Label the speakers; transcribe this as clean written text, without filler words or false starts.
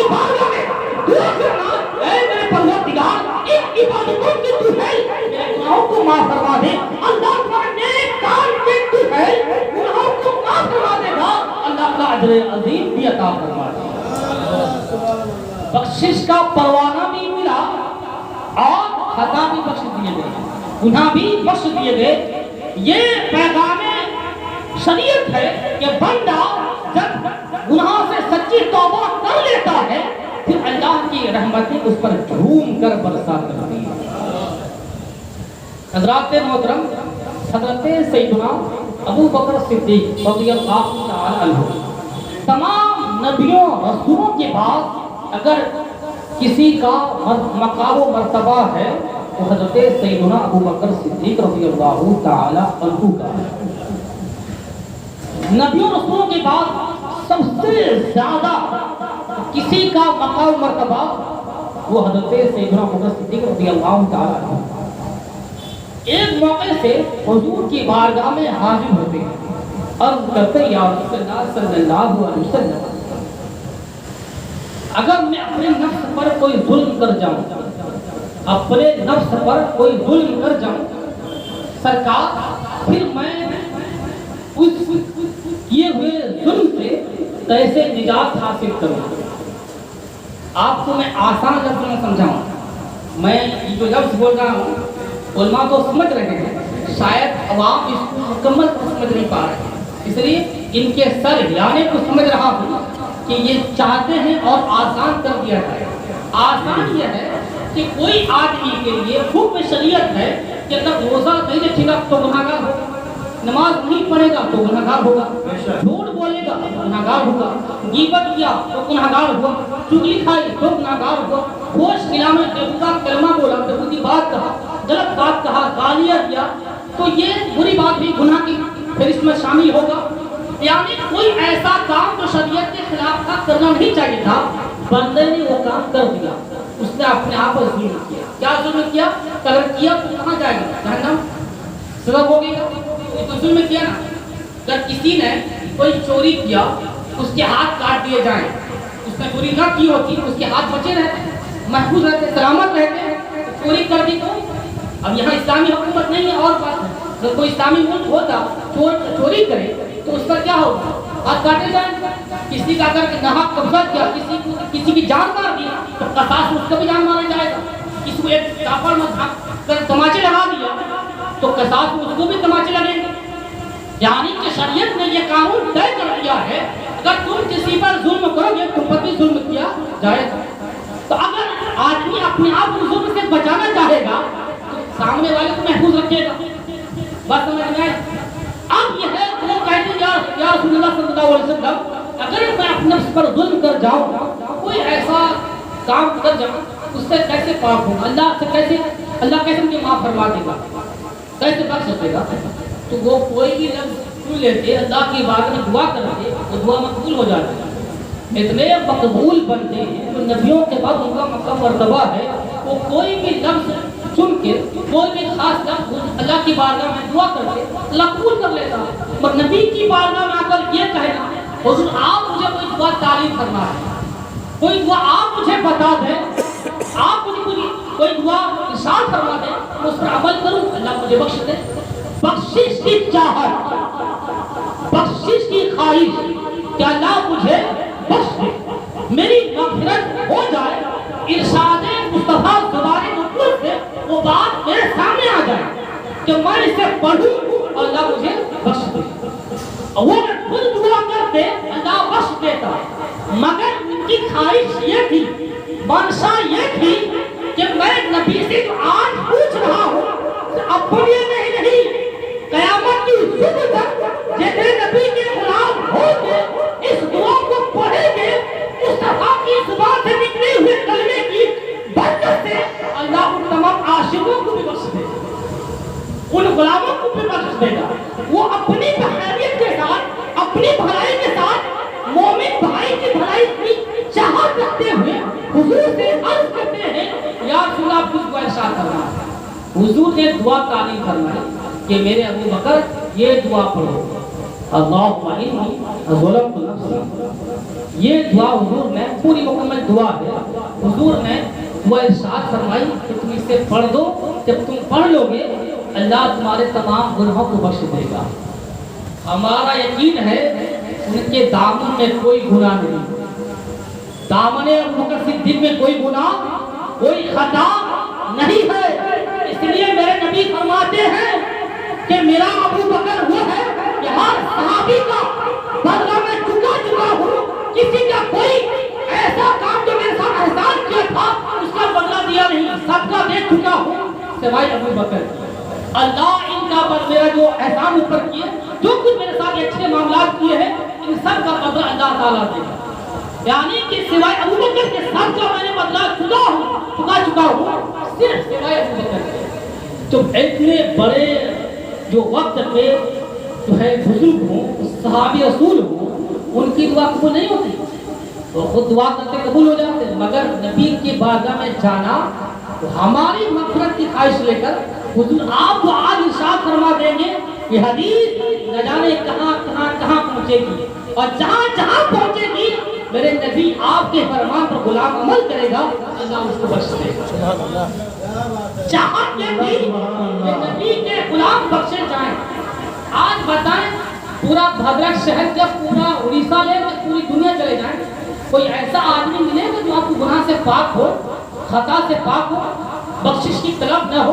Speaker 1: کی بارگاہ میں دعا کرنا، اے میرے پروردگار ان عبادتوں کی تو ہے میرے گناہوں کو معاف فرما دے، اللہ تمہارے نیک کام کی تو ہے گناہوں کو معاف فرما دے گا، اللہ کا اجر عظیم بھی عطا فرما دے۔ بخشش کا پروانہ بھی ملا اور خطا بھی بخش دیے گئے، گناہ بھی بخش دیے گئے۔ یہ پیغام شریعت ہے کہ بندہ جب گناہ سے سچی توبہ کر لیتا ہے پھر اللہ کی رحمتیں اس پر جھوم کر برسا کرتی ہیں۔ حضرات محترم، حضرت سیدنا ابو بکر صدیق رضی اللہ تعالی عنہ تمام نبیوں رسولوں کے بعد اگر کسی کا مقام و مرتبہ ہے تو حضرت سیدنا ابو بکر صدیق رضی اللہ تعالی عنہ کا ہے۔ نبیوں رسولوں کے بعد سب سے زیادہ کسی کا مقام و مرتبہ وہ حضرت سیدنا ابو بکر صدیق رضی اللہ تعالی عنہ۔ ایک موقع سے حضور کی بارگاہ میں حاضر ہوتے ہیں اور کہتے ہیں یا رسول اللہ صلی اللہ علیہ وسلم اگر میں اپنے نفس پر کوئی ظلم کر جاؤں، اپنے نفس پر کوئی ظلم کر جاؤں سرکار، پھر میں اس کیے ہوئے ظلم سے کیسے نجات حاصل کروں؟ آپ کو میں آسان لفظ میں سمجھاؤں، میں یہ جو لفظ بول رہا ہوں علماء تو سمجھ رہے ہیں، شاید عوام اس کو مکمل سمجھ نہیں پا رہے ہیں، اس لیے ان کے سر ہلانے کو سمجھ رہا ہوں کہ یہ چاہتے ہیں اور آسان کر دیا جائے۔ آسان یہ ہے کہ کوئی آدمی کے لیے حکم شریعت ہے کہ اگر روزہ نہیں رکھے گا تو گناہگار ہوگا، نماز نہیں پڑھے گا تو گناہگار ہوگا، جھوٹ بولے گا تو گناہگار ہوگا، غیبت کیا تو گناہگار ہوگا، چغلی کھائی تو گناہگار ہوگا، ہوش کھلا میں بےہودہ کلمہ بولا، بےہودی بات کہا، غلط بات کہا، گالیاں دیا تو یہ بری بات بھی گناہ کی پھر اس میں شامل ہوگا۔ یعنی کوئی ایسا کام جو شریعت کے خلاف تھا کرنا نہیں چاہیے تھا، بندے نے وہ کام کر دیا، اس نے اپنے آپ پر ظلم کیا۔ کیا ظلم کیا؟ اگر کیا تو کہاں جائے گا؟ جہنم سزا ہوگی گا، تو ظلم کیا نا۔ اگر کسی نے کوئی چوری کیا اس کے ہاتھ کاٹ دیے جائیں، اس نے چوری نہ کی ہوتی اس کے ہاتھ بچے رہتے، محفوظ رہتے، سلامت رہتے، چوری کر دی تو اب یہاں اسلامی حکومت نہیں ہے اور بات ہے، اگر کوئی اسلامی ملک ہوتا چوری کرے تو اس کا کیا ہوگا؟ ہاتھ کاٹے جائیں۔ کسی کا اگر ناحق قبضہ کیا، کسی کی جان مار دی تو قصاص اس کا بھی جان مارا جائے گا۔ کسی کو ایک چاپڑ میں اگر تماچے لگا دیا تو قصاص اس کو بھی تماچے لگیں گے۔ یعنی کہ شریعت نے یہ قانون طے کر دیا ہے اگر تم کسی پر ظلم کرو گے تم پر بھی ظلم کیا جائے گا۔ تو اگر آدمی اپنے آپ کو ظلم سے بچانا چاہے گا تو سامنے والے کو محفوظ رکھے گا۔ بات سمجھ میں آئی؟ اب یہ ہے وہ کہتے ہیں یا رسول اللہ صلی اللہ علیہ وسلم اگر میں اپنے نفس پر ظلم کر جاؤں، کوئی ایسا کام کر جاؤں، اس سے کیسے پاک ہوں؟ اللہ کیسے مجھے معاف فرما دے گا، کیسے بخش سکے گا؟ تو وہ کوئی بھی لفظ سن لیتے، اللہ کی بات میں دعا کرتے، وہ دعا مقبول ہو جاتی ہے۔ اتنے مقبول بنتے ہیں جو نبیوں کے بعد ان کا مقام مرتبہ ہے، وہ کوئی بھی لفظ سن کے کوئی بھی خاص لفظ اللہ کی بارگاہ میں دعا کرتے اللہ قبول کر لیتا ہے۔ اور نبی کی بارگاہ میں آ کر یہ کہنا حضور آپ مجھے کوئی دعا تعلیم کرنا ہے، کوئی دعا آپ مجھے بتا دیں، آپ مجھے کوئی دعا ارشاد فرما دیں، میں اس پر عمل کروں، اللہ مجھے بخش دے۔ بخشش کی چاہت، بخشش کی خواہش کہ اللہ مجھے بخش دے، میری مغفرت ہو جائے، ارشاد مصطفیٰ زبان نبوت سے وہ بات میرے سامنے آ جائے کہ میں اسے پڑھوں اور اللہ مجھے بخش دے۔ وہ خود دعا کرتے اللہ بخش دیتا، مگر ان کی خواہش یہ تھی، منشا یہ تھی کہ میں نبی سے جو آج پوچھ رہا ہوں اپنے نہیں قیامت کی صبح تک جتنے نبی کے غلام ہوں گے اس دعا کو پڑھیں گے، مصطفیٰ کی زبان سے نکلے ہوئے کلمے کی برکت سے اللہ ان تمام عاشقوں کو بھی بخش دے گا، ان غلاموں کو بھی بخش دے گا۔ وہ اپنی بحیریت کے ساتھ، اپنی بھلائی کے ساتھ مومن بھائی کی بھلائی کی چاہت رکھتے ہوئے حضور سے عرض کرتے ہیں یا رسول اللہ کچھ کو ارشاد کرنا ہے۔ حضور نے دعا تعلیم فرمائی کہ میرے ابو بکر یہ دعا پڑھو، اللہم انی ظلمت نفسی یہ دعا حضور نے پوری مکمل دعا ہے، حضور نے دعا ارشاد فرمائی کہ تم اسے پڑھ دو، جب تم پڑھ لو گے اللہ تمہارے تمام گناہوں کو بخش دے گا۔ ہمارا یقین ہے ان کے دامن میں کوئی گناہ نہیں، دامن ابوبکر صدیق میں کوئی گناہ، کوئی خطا نہیں ہے۔ اس لیے میرے نبی فرماتے ہیں کہ میرا ابوبکر وہ ہے کہ ہر صحابی کا بدلہ میں چکا ہوں، کسی کا کوئی ایسا کام جو میرے ساتھ احسان کیا تھا اس کا بدلہ دیا نہیں، سب کا دے چکا ہوں سوائے ابوبکر کی۔ اللہ ان کا میرا جو احسان اوپر کیے، جو کچھ میرے ساتھ اچھے معاملات کیے ہیں، ان سب کا بدلہ اللہ تعالیٰ دے گا۔ یعنی کہ سوائے ابوبکر کے سب کا میں نے بدلہ چکا ہوں، صرف سوائے ابوبکر کے۔ تو اتنے بڑے جو وقت پہ جو ہے بزرگ ہوں، صحابی رسول ہوں، ان کی دعا قبول نہیں ہوتی، وہ خود دعا کرتے قبول ہو جاتے، مگر نبی کی بارگاہ میں جانا تو ہماری مغفرت کی خواہش لے کر حضور آپ کو آج ارشاد فرما دیں گے، یہ حدیث نہ جانے کہاں پہنچے گی، اور جہاں پہنچے گی میرے نبی آپ کے فرمان پر غلام عمل کرے گا، اللہ اس کو بخش دے گا۔ جہاں کے بھی نبی کے غلام بخشے جائیں۔ آج بتائیں پورا بھدرک شہر یا پورا اڑیسہ لے یا پوری دنیا چلے جائیں، کوئی ایسا آدمی ملے گا جو آپ کو گناہ سے پاک ہو، خطا سے پاک ہو، بخشش کی طلب نہ ہو؟